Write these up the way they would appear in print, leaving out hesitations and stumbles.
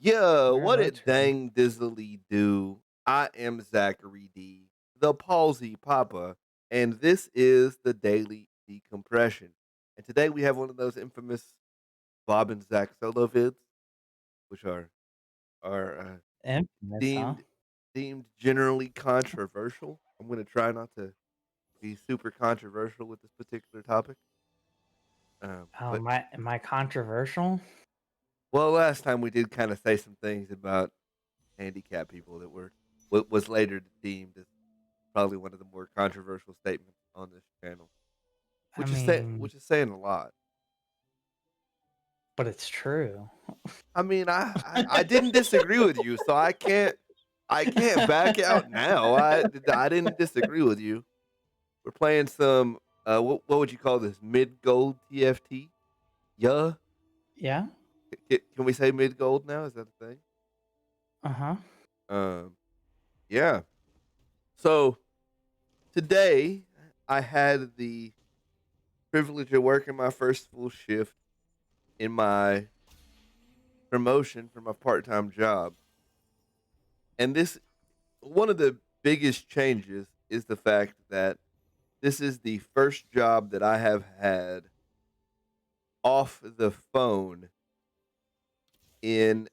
Yeah, Very what much it so. dang dizzily do? I am Zachary D, the Palsy Papa, and this is the Daily Decompression. And today we have one of those infamous Bob and Zach solo vids, which are Infamous, huh? deemed deemed generally controversial. I'm going to try not to be super controversial with this particular topic. But Am I controversial? well, last time we did kind of say some things about handicapped people that were what was later deemed as probably one of the more controversial statements on this channel, I mean, which is saying a lot. but it's true. I mean, I didn't disagree with you, so I can't back out now. I didn't disagree with you. We're playing some what would you call this? Mid gold TFT? Yeah. Yeah? Can we say mid gold now? Is that a thing? Uh-huh. Um yeah. So today I had the privilege of working my first full shift in my promotion from a part-time job. And this one of the biggest changes is the fact that this is the first job that I have had off the phone in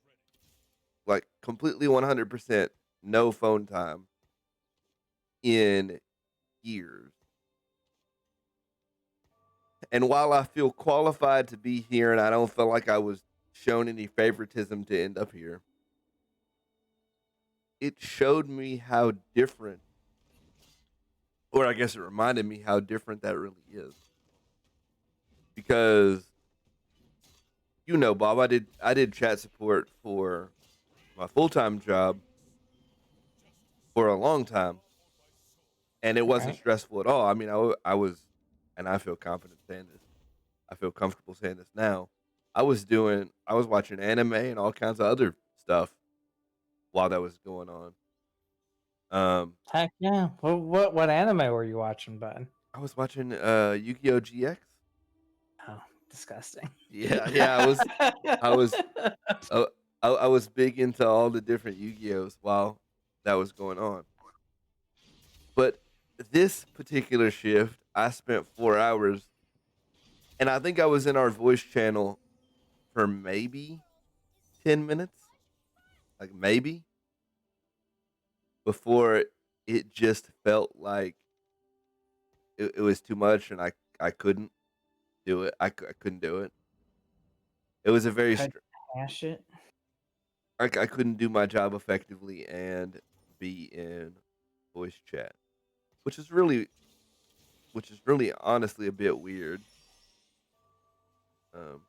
like completely 100% no phone time in years. And while I feel qualified to be here and I don't feel like I was shown any favoritism to end up here, it showed me how different, or I guess it reminded me how different that really is. Because Bob, I did chat support for my full time job for a long time, and it wasn't Right. stressful at all. I mean, I was, and I feel confident saying this. I feel comfortable saying this now. I was watching anime and all kinds of other stuff while that was going on. Um, Heck yeah. What anime were you watching, bud? I was watching Yu-Gi-Oh GX. Oh, disgusting. Yeah, yeah, I was uh, I was big into all the different Yu-Gi-Ohs while that was going on. But this particular shift, I spent 4 hours, and I think I was in our voice channel for maybe 10 minutes, like maybe before it just felt like it was too much, and I couldn't do it. I couldn't do it. It was a very Cut hash it. I couldn't do my job effectively and be in voice chat, which is really honestly a bit weird. Um,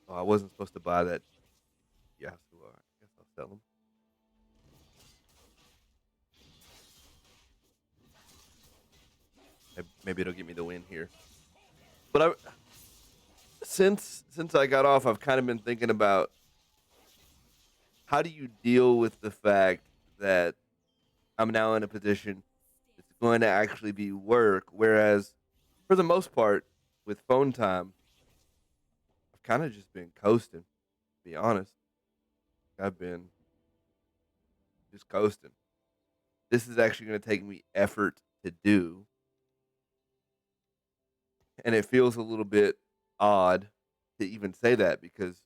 oh, I wasn't supposed to buy that. Yeah, so I guess I'll sell them. Maybe it'll get me the win here. But since I got off, I've kind of been thinking about how do you deal with the fact that I'm now in a position that's going to actually be work, whereas for the most part with phone time, I've kind of just been coasting. To be honest, I've been just coasting. This is actually going to take me effort to do, and it feels a little bit odd to even say that because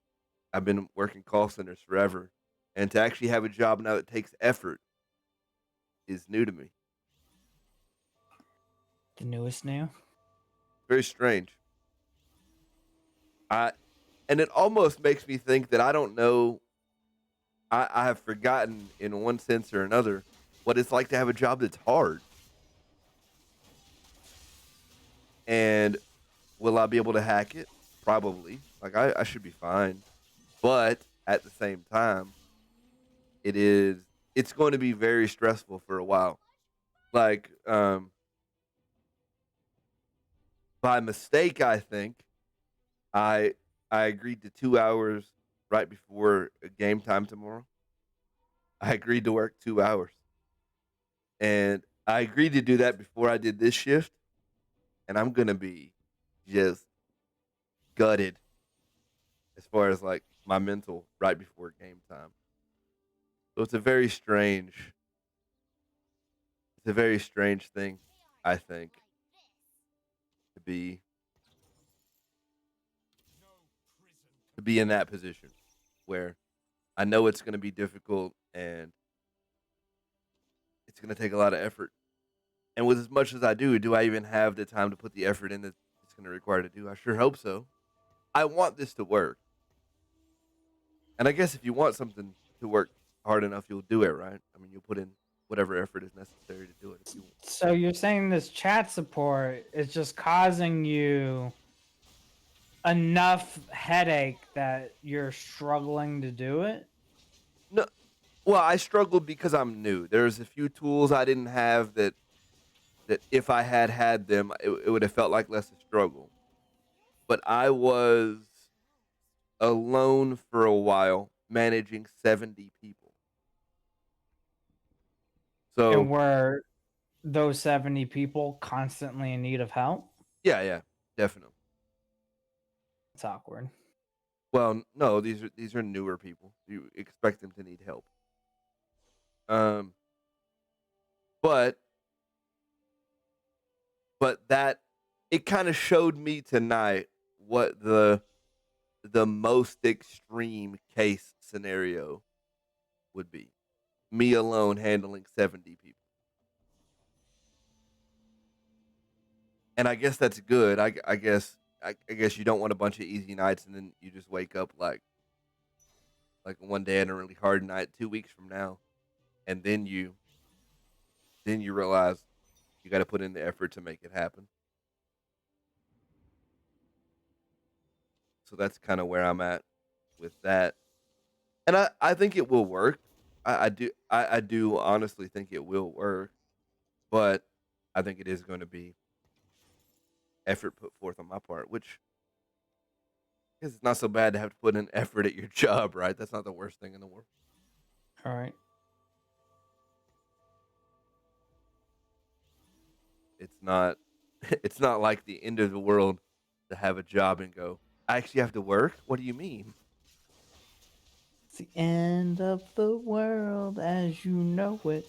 I've been working call centers forever, and to actually have a job now that takes effort is new to me. The newest new. Very strange. I and it almost makes me think that I don't know. I have forgotten in one sense or another what it's like to have a job that's hard. And will I be able to hack it? Probably. Like I should be fine. But at the same time, it's going to be very stressful for a while. Like by mistake, I think I I agreed to 2 hours right before game time tomorrow. I agreed to work 2 hours. And I agreed to do that before I did this shift. And I'm gonna be just gutted as far as like my mental right before game time. So it's a very strange thing, I think, to be in that position where I know it's going to be difficult and it's going to take a lot of effort. And with as much as I do I even have the time to put the effort in that it's going to require to do? I sure hope so. I want this to work. And I guess if you want something to work hard enough, you'll do it, right? I mean, you'll put in whatever effort is necessary to do it. If you, So you're saying this chat support is just causing you enough headache that you're struggling to do it? no, well, I struggled because I'm new. There's a few tools I didn't have that if I had them, it would have felt like less a struggle. But I was alone for a while, managing 70 people. And So were those 70 people constantly in need of help? yeah, definitely. It's awkward. Well, no, these are newer people. You expect them to need help. Um, but that it kind of showed me tonight what the most extreme case scenario would be. Me alone handling 70 people. And I guess that's good. I guess you don't want a bunch of easy nights and then you just wake up like one day and a really hard night 2 weeks from now, and then you realize you got to put in the effort to make it happen. So that's kind of where I'm at with that, and I think it will work. I do honestly think it will work, but I think it is going to be effort put forth on my part, which is not so bad to have to put in effort at your job, right? That's not the worst thing in the world. All right. It's not it's not like the end of the world to have a job and go, I actually have to work? What do you mean? It's the end of the world as you know it.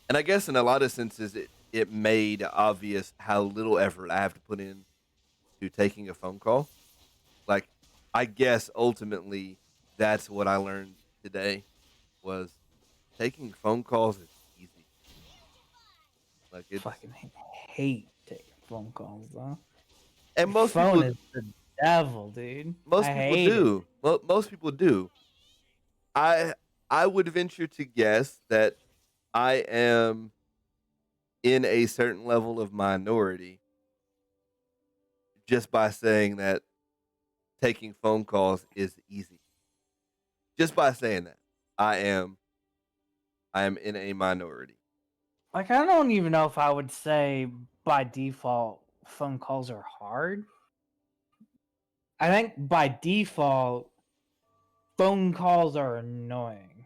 And I guess in a lot of senses it made obvious how little effort I have to put in to taking a phone call. Like I guess ultimately that's what I learned today was taking phone calls is easy. Like it's Fucking hate taking phone calls, though. and Your phone is the devil, dude. I most people hate it. do. Most people do. I I would venture to guess that I am in a certain level of minority just by saying that taking phone calls is easy. Just by saying that, I am I am in a minority. Like, I don't even know if I would say by default phone calls are hard. I think by default phone calls are annoying.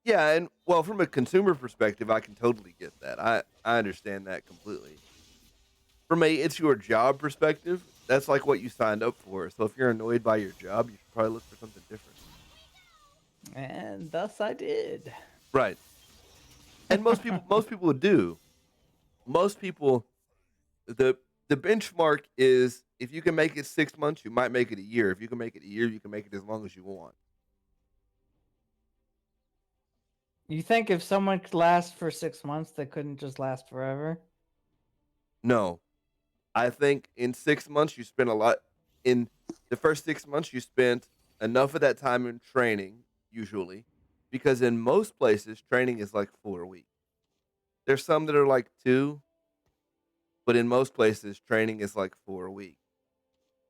Yeah, and well, from a consumer perspective, I can totally get that. I understand that completely. From a it's your job perspective, that's like what you signed up for. So if you're annoyed by your job, you should probably look for something different. And thus I did. Right. And most people do. Most people the the benchmark is if you can make it 6 months, you might make it a year. If you can make it a year, you can make it as long as you want. You think if someone could last for 6 months, they couldn't just last forever? No, I think in 6 months you spent a lot. In the first 6 months, you spent enough of that time in training, usually, because in most places training is like 4 weeks. There's some that are like two, but in most places training is like 4 weeks.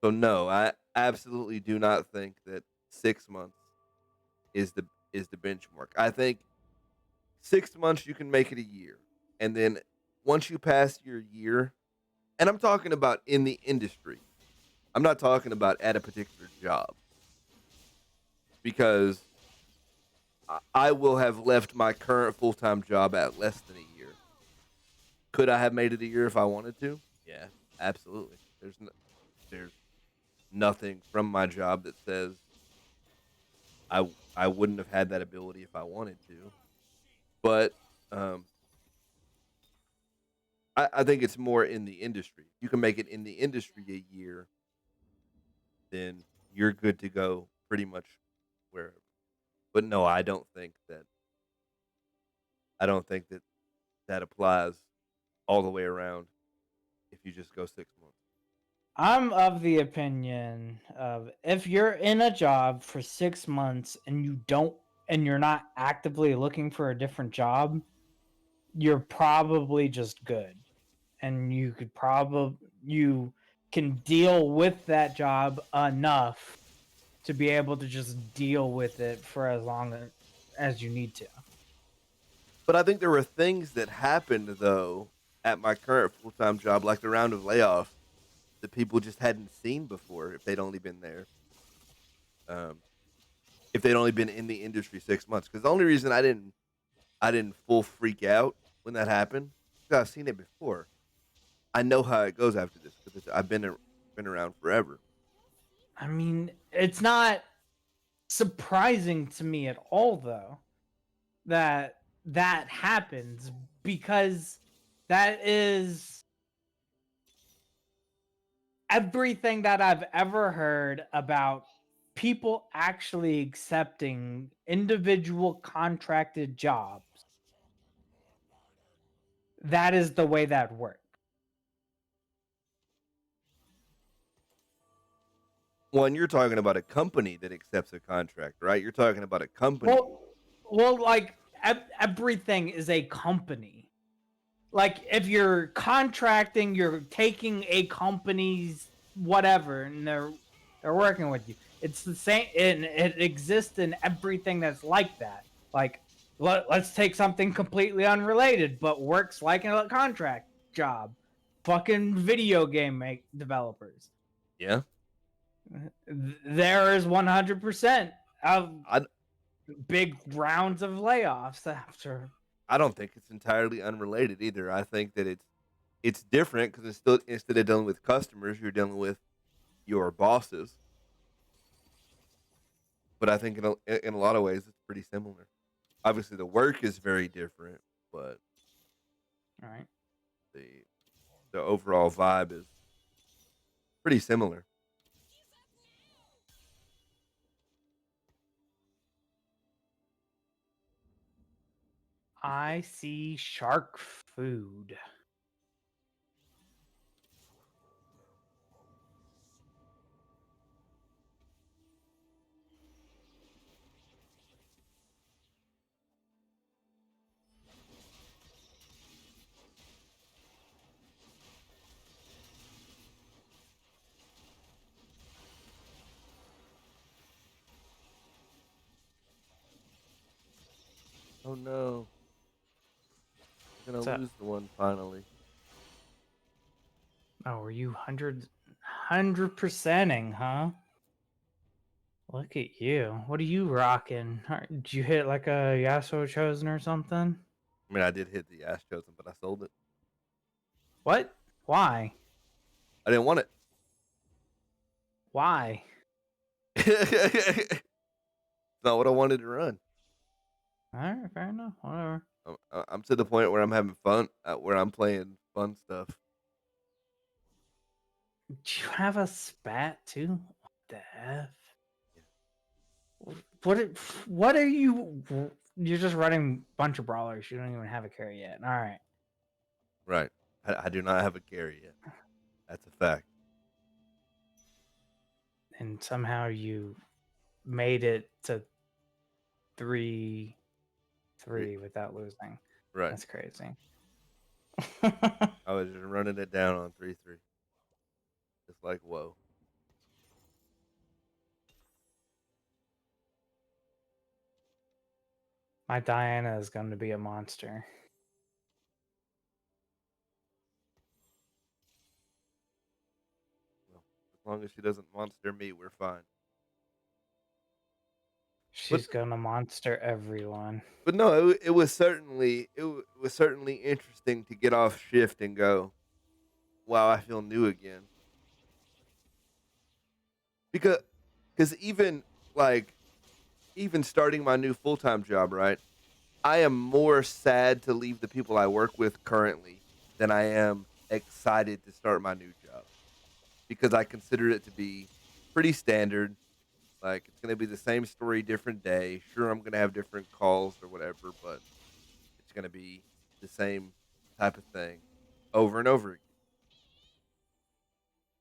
So no, I absolutely do not think that 6 months is the benchmark. I think 6 months you can make it a year, and then once you pass your year, and I'm talking about in the industry. I'm not talking about at a particular job because I will have left my current full time job at less than a year. Could I have made it a year if I wanted to? Yeah, absolutely. There's nothing from my job that says I wouldn't have had that ability if I wanted to. But um, I think it's more in the industry. You can make it in the industry a year, then you're good to go pretty much wherever. But no, I don't think that that applies all the way around if you just go 6 months. I'm of the opinion of if you're in a job for 6 months and you're not actively looking for a different job, you're probably just good. And you can deal with that job enough to be able to just deal with it for as long as you need to. But I think there were things that happened though at my current full time job, like the round of layoffs that people just hadn't seen before if they'd only been there. Um, if they'd only been in the industry 6 months. Because the only reason I didn't full freak out when that happened because I've seen it before. I know how it goes after this because I've been around forever. I mean, it's not surprising to me at all, though, that that happens because that is everything that I've ever heard about people actually accepting individual contracted jobs. That is the way that works. One, you're talking about a company that accepts a contract, right? You're talking about a company. Well, well, like everything is a company. Like if you're contracting, you're taking a company's whatever, and they're working with you. It's the same, and it exists in everything that's like that. Like let's take something completely unrelated, but works like a contract job. Fucking video game developers. Yeah. There is 100% of I big rounds of layoffs after. I don't think it's entirely unrelated either. I think that it's different because it's still instead of dealing with customers, you're dealing with your bosses. But I think in a lot of ways it's pretty similar. Obviously, the work is very different, but All right. the the overall vibe is pretty similar. I see shark food. Oh no, we're gonna What's up? lose the one finally. Oh, were you hundred percenting, huh? Look at you. What are you rocking? Did you hit like a Yasuo chosen or something? I mean, I did hit the ass chosen, but I sold it. What? Why? I didn't want it. Why? It's not what I wanted to run. All right, fair enough. Whatever. I'm to the point where I'm having fun, where I'm playing fun stuff. Do you have a spat too? What the f? What? What are you? You're just running a bunch of brawlers. You don't even have a carry yet. All right. Right. I do not have a carry yet. That's a fact. And somehow you made it to 3-3 without losing. Right. That's crazy. I was just running it down on 3-3. Just like, whoa. My Diana is going to be a monster. Well, as long as she doesn't monster me, we're fine. But She's gonna monster everyone. no, it was certainly was certainly interesting to get off shift and go, wow, I feel new again. Because even like even starting my new full time job, right? I am more sad to leave the people I work with currently than I am excited to start my new job because I consider it to be pretty standard. Like it's going to be the same story, different day. Sure, I'm going to have different calls or whatever, but it's going to be the same type of thing over and over again.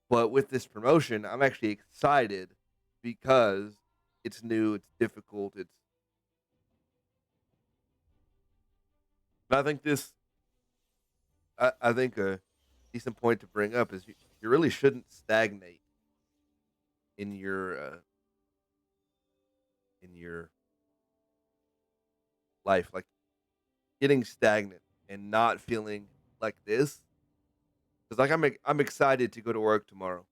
But with this promotion, I'm actually excited because it's new, it's difficult, it's. And I think I think a decent point to bring up is you really shouldn't stagnate in your life, like getting stagnant and not feeling like this. Because like I'm excited to go to work tomorrow,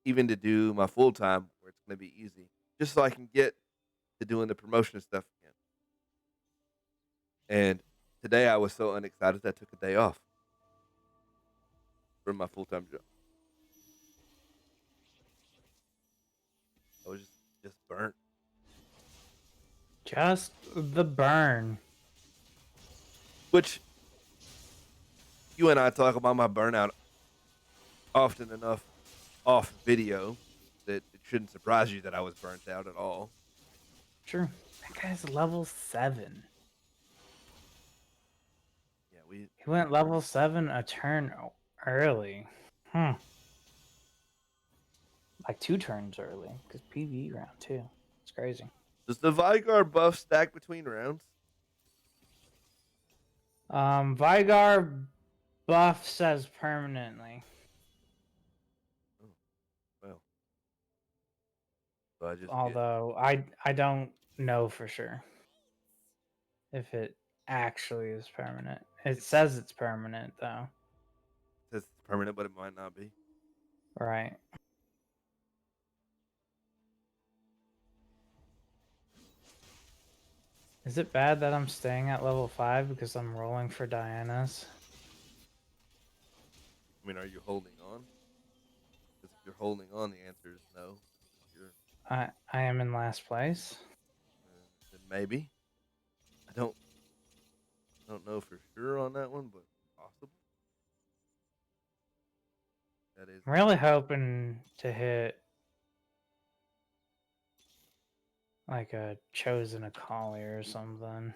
even to do my full time where it's going to be easy, just so I can get to doing the promotion stuff again. And today I was so unexcited that I took a day off from my full time job. I was just burnt, Just the burn. which you and I talk about my burnout often enough off video that it shouldn't surprise you that I was burnt out at all. True. That guy's level 7. Yeah, we He went level 7 a turn early. Hmm. Like 2 turns early. Because PvE round too. It's crazy. does the Vigar buff stack between rounds? Vigar buff says permanently. Oh, well, so I just get Although I don't know for sure if it actually is permanent. It it says it's permanent though. says it's permanent, but it might not be. Right. Is it bad that I'm staying at level 5 because I'm rolling for Diana's? I mean, are you holding on? Because if you're holding on, the answer is no. If you're I am in last place. then maybe. I don't know for sure on that one, but possible. That is I'm really hoping to hit like a chosen a collier or something.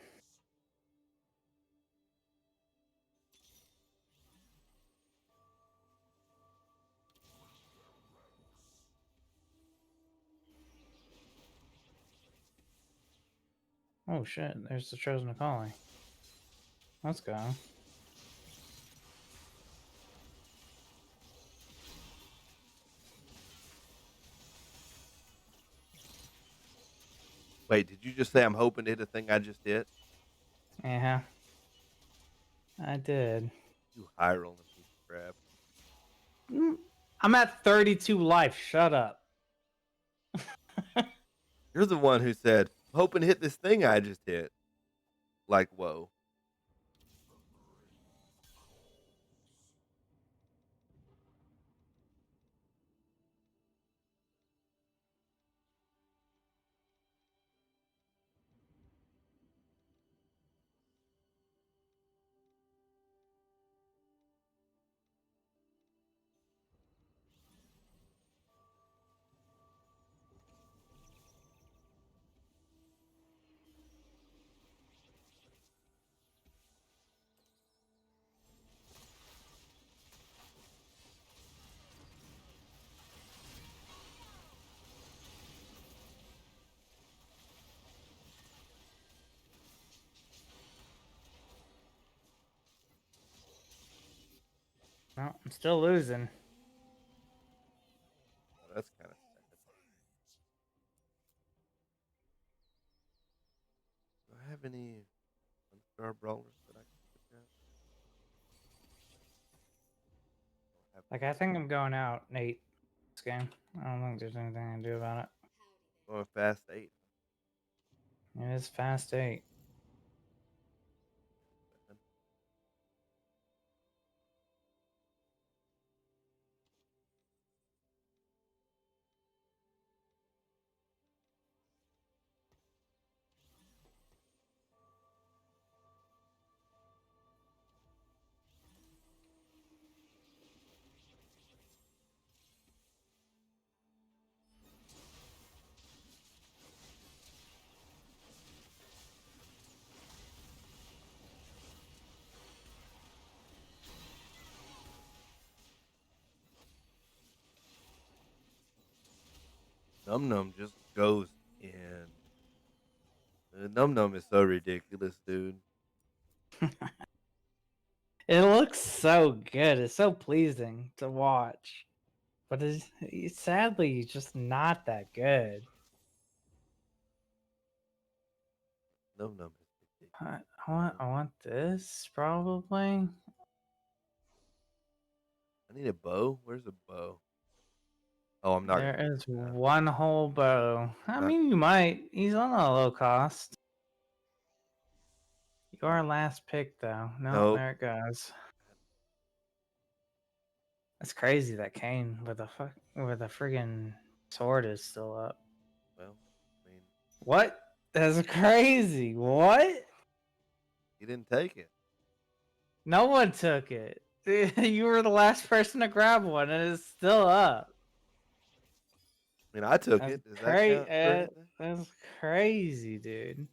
Oh shit, there's the chosen a collie. Let's go. Wait, did you just say I'm hoping to hit a thing I just hit? Yeah, I did. You high rolling piece of crap. I'm at 32 life. Shut up. You're the one who said, hoping to hit this thing I just hit. Like, whoa. No, I'm still losing. Oh, that's kind of sad. Do I have any one-star brawlers that I can look at? I don't have Like, I think I'm going out, Nate, this game. I don't think there's anything I can do about it. going fast 8. It is fast 8. Num Num just goes in. Num Num is so ridiculous, dude. It looks so good. It's so pleasing to watch. But it's sadly just not that good. Num Num is ridiculous. I want this probably. I need a bow. Where's a bow? Oh, I'm not gonna There use is that. one whole bow. I Not, mean, you might. He's on a low cost. Your last pick, though. No, nope. there it goes. That's crazy that Kane with a friggin' sword is still up. Well, I mean, What? That's crazy. What? he didn't take it. No one took it. You were the last person to grab one, and it's still up. I mean, I took That's it. Does that crazy. count for anything? That's crazy, dude.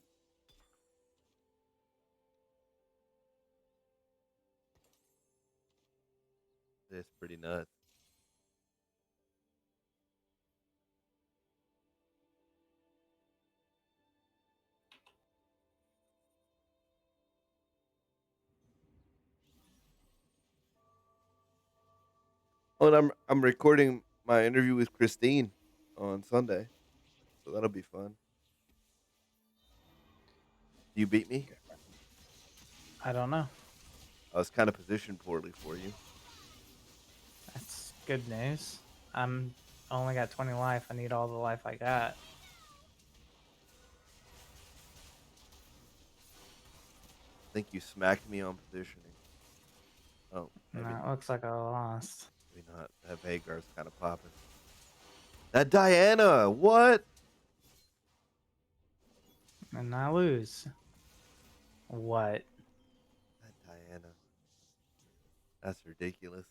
It's pretty nuts. Oh, and I'm recording my interview with Christine on Sunday, so that'll be fun. You beat me. I don't know. I was kind of positioned poorly for you. That's good news. I'm only got 20 life. I need all the life I got. I think you smacked me on positioning. Oh, maybe No, it not. looks like I lost. Maybe not. That Vagar's kind of popping. That Diana, what? And I lose. What? That Diana. That's ridiculous.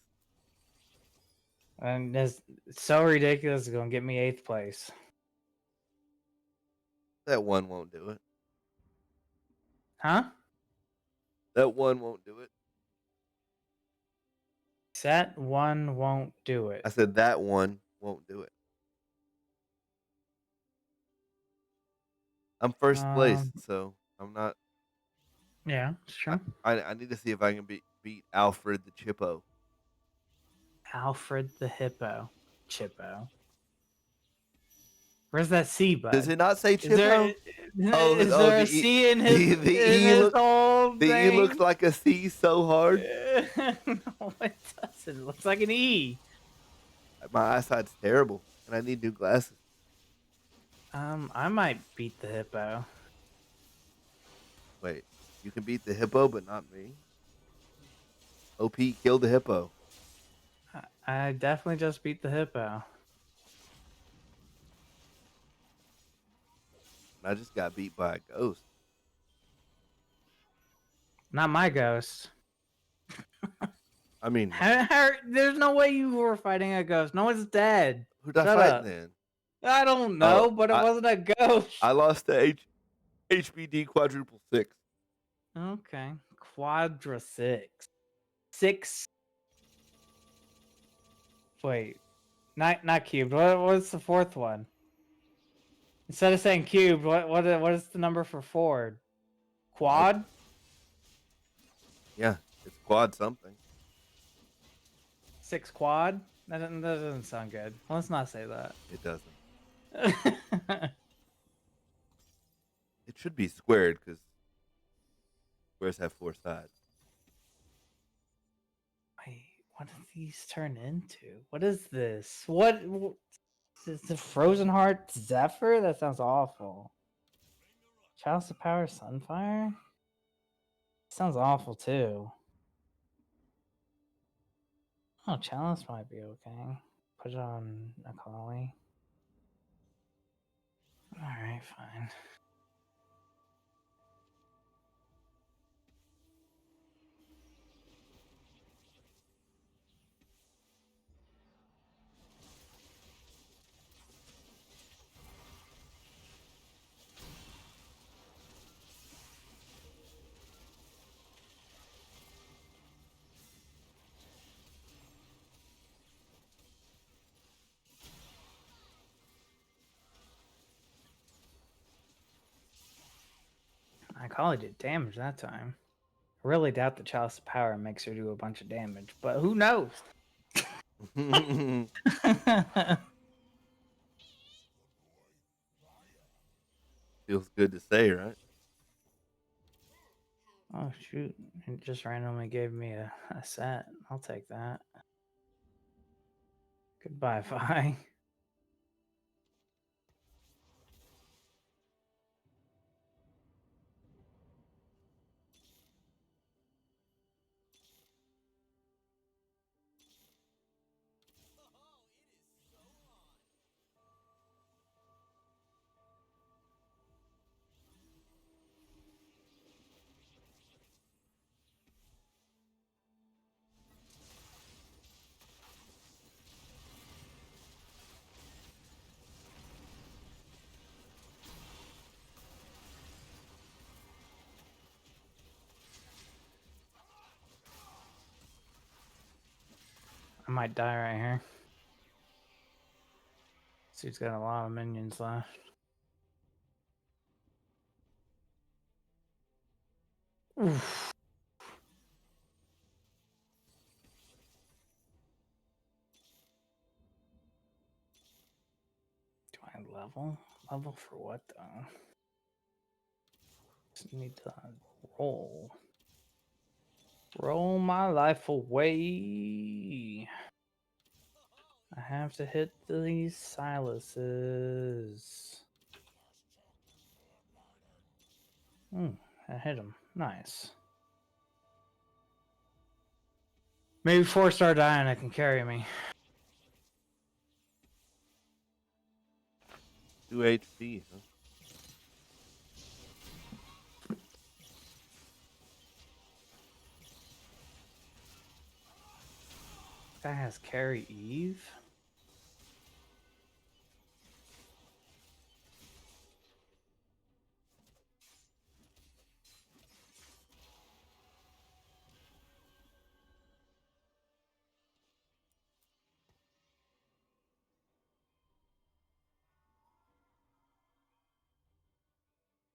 And it's so ridiculous. It's going to get me 8th place. That one won't do it. Huh? That one won't do it. Set 1 won't do it. I said that one won't do it. I'm first place, Um, so I'm not. yeah, sure. I need to see if I can beat Alfred the Chippo. Alfred the Hippo. Chippo. Where's that C, Does bud? it not say Is there Chippo? Oh, is oh, there a C in his the E look whole the E looks thing? like a C so hard. No, it doesn't. It looks like an E. My eyesight's terrible, and I need new glasses. I might beat the hippo. Wait, you can beat the hippo, but not me. OP killed the hippo. I definitely just beat the hippo. And I just got beat by a ghost. Not my ghost. I mean, There's no way you were fighting a ghost. No one's dead. who'd I Shut fight up. then? I don't Oh, know, but it wasn't a ghost. I lost to HBD quadruple six. Okay. Quadra 6. 6. Wait. Not cubed. What's the fourth one? Instead of saying cubed, what is the number for Ford? Quad? Yeah, it's quad something. 6 quad? That doesn't sound good. Let's not say that. It doesn't. It should be squared because squares have 4 sides. Wait, what did these turn into? What is this? What is the Frozen Heart Zephyr? That sounds awful. Chalice of Power, Sunfire? Sounds awful too. Oh, Chalice might be okay. Put it on Akali. Alright, fine. Akali did damage that time. I really doubt the Chalice of Power makes her do a bunch of damage, but who knows? Feels good to say, right? Oh shoot, it just randomly gave me a set. I'll take that. Goodbye, Vi. I might die right here. Dude's got a lot of minions left. Oof. Do I level? Level for what though? Just need to roll. Roll my life away. I have to hit these Silas's. I hit him. Nice. Maybe 4-star Diana can carry me. 2 HP, huh? Guy has carry Eve.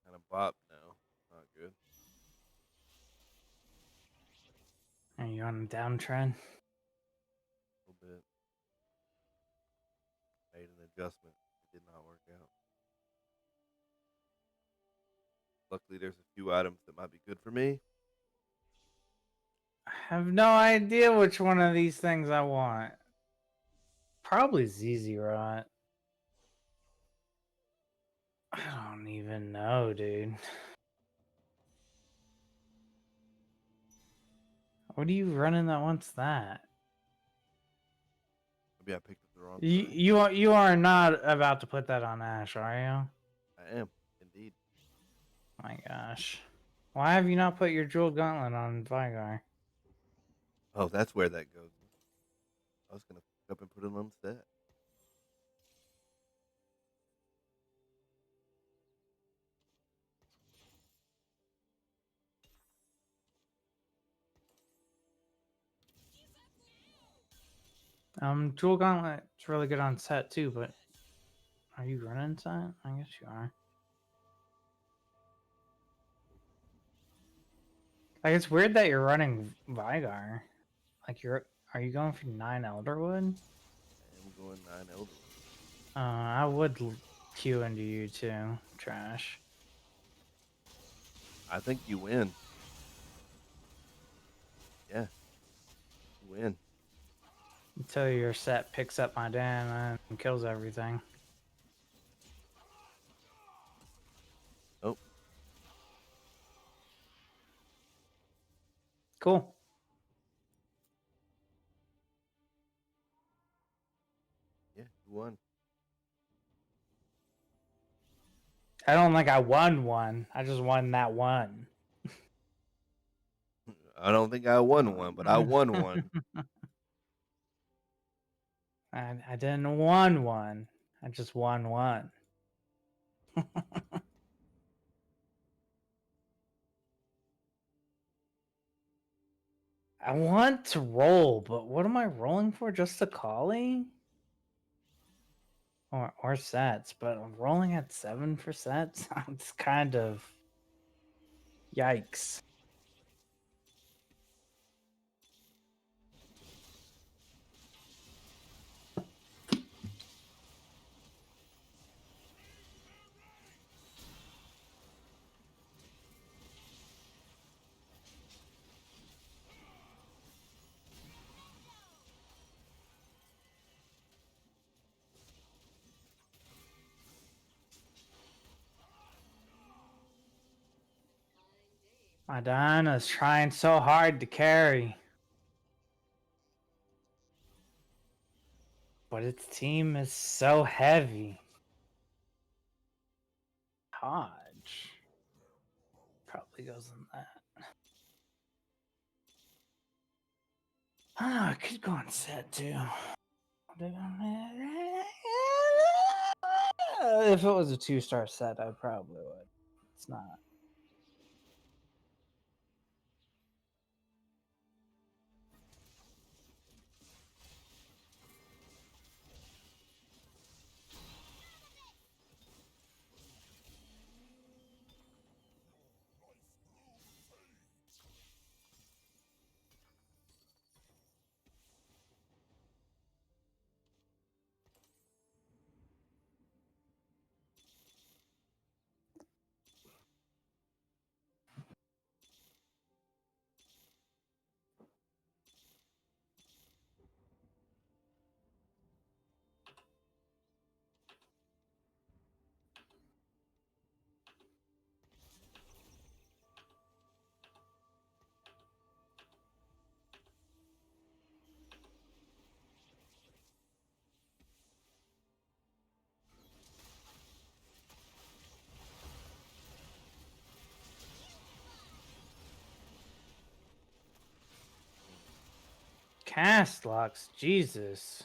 Kind of bop now. Not good. Are you on a downtrend? A little bit. Made an adjustment. It did not work out. Luckily, there's a few items that might be good for me. I have no idea which one of these things I want. Probably ZZ Rot. I don't even know, dude. What are you running that wants that? Maybe I picked up the wrong You thing. you are not about to put that on Ash, are you? I am, indeed. My gosh. Why have you not put your jeweled gauntlet on Vigar? Oh, that's where that goes. I was going to pick up and put it on set. Jewel Gauntlet's really good on set too, but are you running set? I guess you are. Like it's weird that you're running Vigar. Like are you going for 9 Elderwood? I am going 9 Elder. I would queue into you too. Trash. I think you win. Yeah. You win. Until your set picks up my Dan and kills everything. Oh, Cool. Yeah, you won. I don't think I won one. I just won that one. I don't think I won one, but I won one. I didn't won one. I just won one. I want to roll, but what am I rolling for? Just a collie? Or sets, but I'm rolling at 7 for sets. It's kind of yikes. My Diana's trying so hard to carry. But its team is so heavy. Hodge probably goes in that. I could go on set too. If it was a 2-star set, I probably would. It's not. Cast locks, Jesus.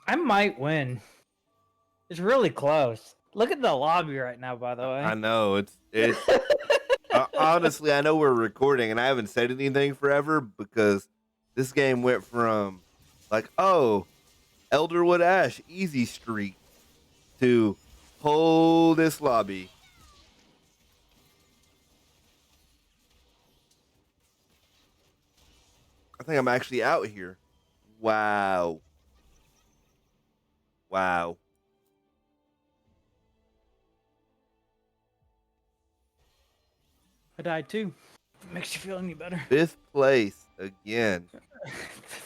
I might win. It's really close. Look at the lobby right now, by the way. I know it's. Honestly, I know we're recording, and I haven't said anything forever because this game went from like, oh, Elderwood Ash, easy street, to whole this lobby. I think I'm actually out here. Wow. Wow. I died too. If it makes you feel any better. 5th place again.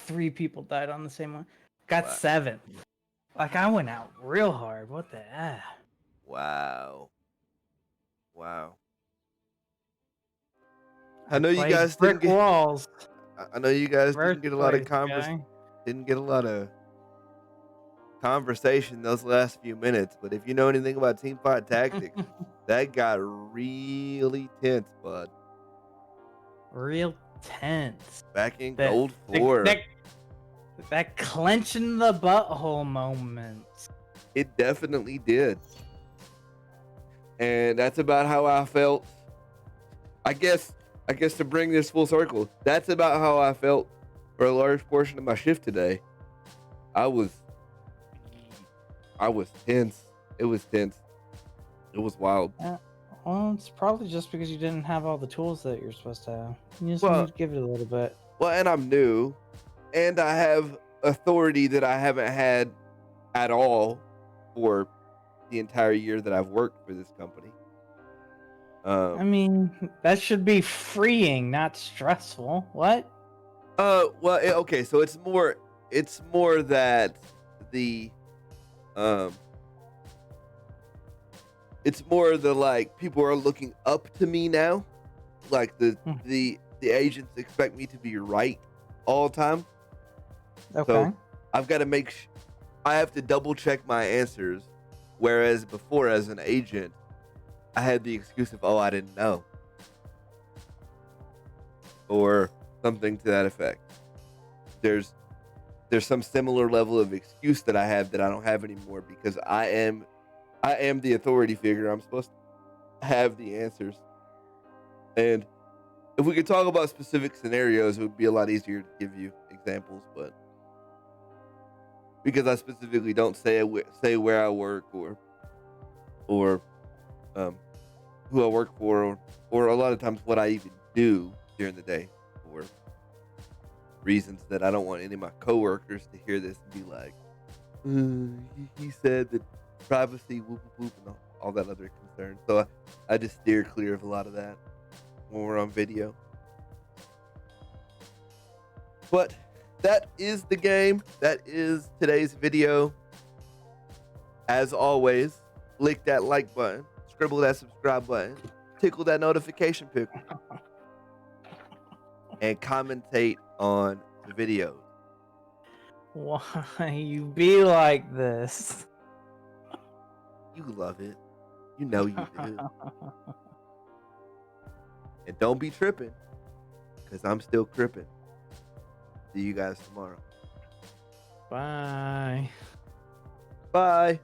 3 people died on the same one. Got Wow. 7. Like I went out real hard. What the heck? Wow. Wow. I know you played guys brick didn't get. walls. I know you guys didn't First get a lot of place, guy. didn't get a lot of conversation those last few minutes. But if you know anything about team fight tactics, that got really tense, bud. Real tense. Back in gold 4. That clenching the butthole moment. It definitely did. And that's about how I felt. I guess to bring this full circle, that's about how I felt for a large portion of my shift today. I was I was tense. It was tense. It was wild. Well, it's probably just because you didn't have all the tools that you're supposed to have. You just Well, need to give it a little bit. well, and I'm new, and I have authority that I haven't had at all for the entire year that I've worked for this company. I mean, that should be freeing, not stressful. What? Well, okay, so it's more that the, um, it's more the like people are looking up to me now, like Hmm. the agents expect me to be right all the time. Okay. So I've got to I have to double check my answers, whereas before as an agent, I had the excuse of, oh, I didn't know, or something to that effect. There's some similar level of excuse that I have that I don't have anymore because I am the authority figure. I'm supposed to have the answers. And if we could talk about specific scenarios, it would be a lot easier to give you examples, but because I specifically don't say where I work or who I work for, or a lot of times what I even do during the day, for reasons that I don't want any of my coworkers to hear this and be like, he said that privacy, whoop, whoop, whoop, and all that other concern. So I just steer clear of a lot of that when we're on video. But that is the game. That is today's video. As always, click that like button, scribble that subscribe button, tickle that notification pickle, and commentate on the videos. Why you be like this? You love it. You know you do. And don't be tripping, because I'm still crippin'. See you guys tomorrow. Bye. Bye.